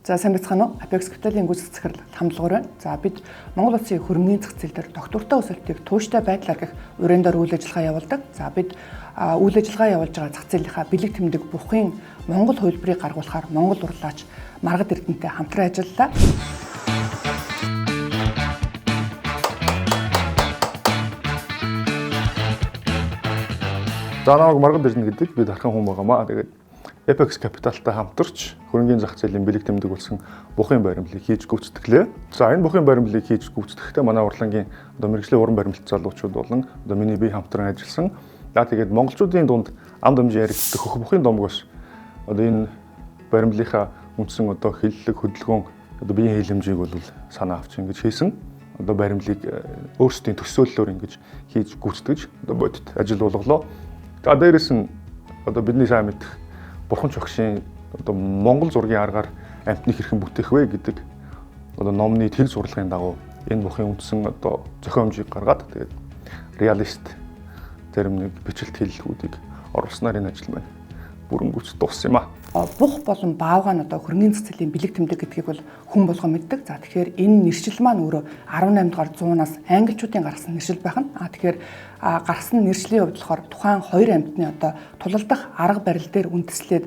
За сайн байцгаана уу? Apex Capital-ийн гүйцэтгэх захирал хамтлагаар байна. За бид Монгол улсын хөрөнгөний зах зээл дээр доктортой өсөлтийг тууштай байдлаар гэх өрөөндөө үйл ажиллагаа явуулдаг. За бид үйл ажиллагаа явуулж байгаа зах зээлийнхаа бэлэг тэмдэг бүхий Монгол хувилбарыг гаргуулахаар Монгол урлаач Маргад Эрдэнэтэй хамтран ажиллалаа. За намайг Маргад Эрдэнэ гэдэг бид хархан хүн байгаамаа. Тэгээд Apex Capital-тай хамтарч хөрөнгөний зах зээлийн бэлэг тэмдэг болсон бухын баримлыг хийж гүйцэтгэлээ. За энэ бухын баримлыг хийж гүйцэтгэхдээ манай урлагийн мэргэжлийн уран баримтал залуучууд болон миний бие хамтран ажилласан. За тэгээд монголчуудын дунд ам дамжин яригддаг хөх бухын домгоос энэ баримлынхаа үндсэн хиллэг хөдөлгөөн биеийн хилэмжийг бол санаа авч ингэж хийсэн. Баримлыг өөрсдийн төсөөллөөр ингэж хийж гүйцэтгэж бодит ажил болголоо. За дээрэс нь бидний сайн мэдэх Бурхан чогшийн Монгол зургийн аргаар амьтныг хэрхэн бүтээх вэ гэдэг номны тэр зурлагын дагуу энэ бухын үндсэн зохион хэмжээг гаргаад тэгээд реалист зарим нэг бичлэлт хэллэгүүдийг оруулснаар энэ ажил маань бүрэн гүйцэд дууссан юм аа. Бух болон баавга нь хөрөнгөний зах зээлийн бэлэг тэмдэг гэдгийг бол хүн болгон мэддэг. За тэгэхээр энэ нэршил маань өөрөө 18 дугаар зуунаас англичуудын гаргасан нэршил байх нь. Тэгэхээр гаргасан нэршлийн хувьд болохоор тухайн хоёр амьтны тулалдах арга барил дээр үндэслээд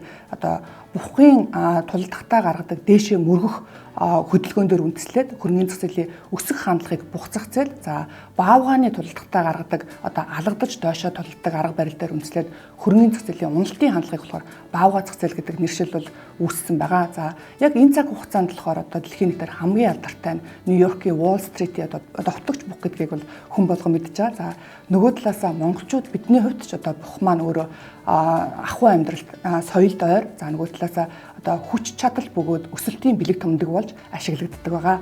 бухын тулалдахтаа гаргадаг дээшээ мөргөх хөдөлгөөн дээр үндэслээд хөрөнгөний зах зээлийн өсөх хандлагыг бух зах зээл, за баавгааны тулалдахтаа гаргадаг алгадаж доошоо тулалддаг арга барил дээр үндэслээд хөрөнгөний зах зээлийн уналтын хандлагыг болохоор баавга зах зээл гэдэг нэршил бол үүссэн байгаа. За яг энэ цаг хугацаанд болохоор дэлхийн нийтээр хамгийн алдартай нь Нью-Йоркийн Wall Street-ийн утгач бух гэдгийг бол хүн болгон мэдж байгаа. За нөгөө талаасаа монголчууд бидний хувьд ч бух маань өөрөө ахуй амьдралд соёлд ойр, за нөгөө талаасаа хүч чадал бөгөөд өсөлтийн бэлэг тэмдэг болж ашиглагддаг байгаа.